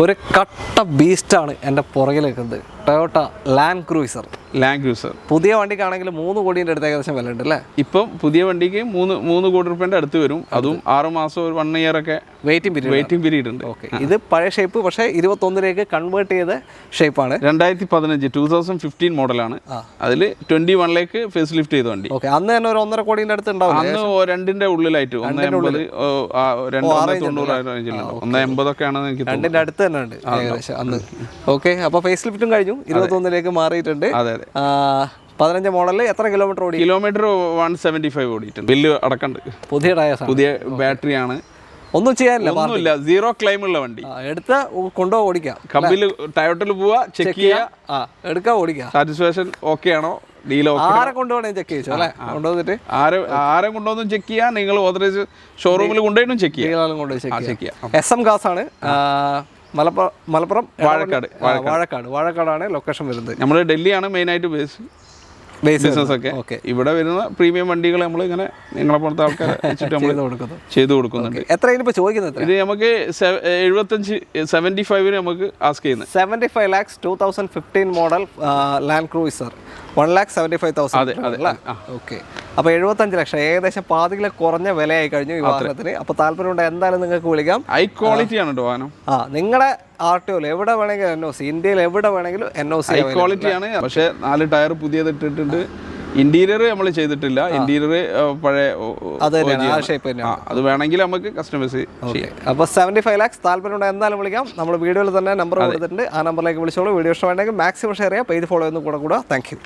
ഒരു കട്ട ബീസ്റ്റാണ് എൻ്റെ പുറകിൽ നിൽക്കുന്നത്. Toyota land cruiser. പുതിയ വണ്ടിക്കാണെങ്കിൽ 3 കോടിയുടെ അടുത്ത് ഏകദേശം വില ഉണ്ട് അല്ലേ? ഇപ്പം പുതിയ വണ്ടിക്ക് 3 കോടി റുപ്യൻ്റെ അടുത്ത് വരും. അതും 6 മാസം ഒരു 1 ഇയർ ഒക്കെ വെയിറ്റിംഗ് പീരീഡ് ഉണ്ട്. ഓക്കെ, ഇത് പഴയ ഷേപ്പ് പക്ഷേ 21 കൺവേർട്ട് ചെയ്ത ഷേപ്പാണ്. 2015 മോഡലാണ്. അതിൽ 21 ഫേസ് ലിഫ്റ്റ് ചെയ്ത വണ്ടി. ഓക്കെ, അന്ന് തന്നെ ഒരു 1.5 കോടിയുടെ അടുത്ത് ഉണ്ടാവും. അന്ന് 2ന്റെ ഉള്ളിലായിട്ട് 1.80 1.80 ഒക്കെ ആണെന്ന് എനിക്ക് 2ന്റെ അടുത്ത് തന്നെ ഉണ്ട് ഏകദേശം അന്ന്. ഓക്കെ, അപ്പോൾ ഫേസ് ലിഫ്റ്റും കഴിഞ്ഞു, 21 മാറിയിട്ടുണ്ട്. അതെ 15 മോഡലിൽ എത്ര കിലോമീറ്റർ ഓടി? കിലോമീറ്റർ 175 ഓടിയിട്ടുണ്ട്. ബില്ല് അടക്കണ്ട്. പുതിയ ടയർസ്, പുതിയ ബാറ്ററിയാണ്. ഒന്നും ചെയ്യാനില്ല, ഒന്നുമില്ല. 0 ക്ലെയിം ഉള്ള വണ്ടി. എടുത്ത് കൊണ്ടുപോയി ഓടിക്കാം. കമ്പിൽ ടയോട്ടിൽ പോവാ, ചെക്ക് ചെയ്യാ, എടുക്കാം, ഓടിക്കാം. സാറ്റിസ്ഫാക്ഷൻ ഓക്കെ ആണോ, ഡീൽ ആരെ കൊണ്ടുപോകണേ ചെക്ക് ചെയ്തു അല്ലേ? കൊണ്ടുവന്നിട്ട് ആരെ കൊണ്ടുവന്നും ചെക്ക് ചെയ്യാം. നിങ്ങൾ ഓതറൈസ് ഷോറൂമിൽ കൊണ്ടുപോയിട്ടും ചെക്ക് ചെയ്യാം. SM ഗ്യാസ് ആണ്. മലപ്പുറം വാഴക്കാടാണ് ലൊക്കേഷൻ വരുന്നത്. നമ്മൾ ഡൽഹിയാണ് മെയിനായിട്ട് ബിസിനസ് ഒക്കെ. ഇവിടെ വരുന്ന പ്രീമിയം വണ്ടികൾ നമ്മൾ ഇങ്ങനെ നിങ്ങളെ പോലത്തെ ആൾക്കാരെ വെച്ചിട്ട് നമ്മൾ ചെയ്തു കൊടുക്കുന്നുണ്ട്. എത്രയാണ് ഇപ്പോൾ ചോദിക്കുന്നത്? ഇത് നമുക്ക് 75 നമുക്ക് ആസ്ക് ചെയ്യുന്നത്. 75 lakhs 2015 model land cruiser 1,75,000. Okay, അപ്പോൾ 75 ലക്ഷം, ഏകദേശം പാതിയിലെ കുറഞ്ഞ വിലയായി കഴിഞ്ഞു ഈ വാഹനത്തിന്. അപ്പോൾ താല്പര്യമുണ്ട് എന്തായാലും നിങ്ങൾക്ക് വിളിക്കാം. ഹൈ ക്വാളിറ്റി ആണ് കേട്ടോ വാഹനം. നിങ്ങളുടെ RTOയിൽ എവിടെ വേണമെങ്കിലും NOC, ഇന്ത്യയിൽ എവിടെ വേണമെങ്കിലും NOC ഹൈ ക്വാളിറ്റി ആണ്. പക്ഷേ 4 ടയർ പുതിയത് ഇട്ടിട്ടുണ്ട്. ഇന്റീരിയർ നമ്മൾ ചെയ്തിട്ടില്ല. ഇന്റീരിയർ പഴയ അത് വേണമെങ്കിൽ നമുക്ക് കസ്റ്റമൈസ് ചെയ്യാം. അപ്പോൾ 75 lakhs താല്പര്യമുണ്ട് എന്തായാലും വിളിക്കാം. നമ്മൾ വീഡിയോയിൽ തന്നെ നമ്പർ കൊടുത്തിട്ടുണ്ട്. ആ നമ്പറിലേക്ക് വിളിച്ചോളൂ. വീഡിയോ ഇഷ്ടമാണെങ്കിൽ മാക്സിമം ഷെയർ ചെയ്യാം. പേജ് ഫോളോ ചെയ്യുന്ന കൂടെ. Thank you.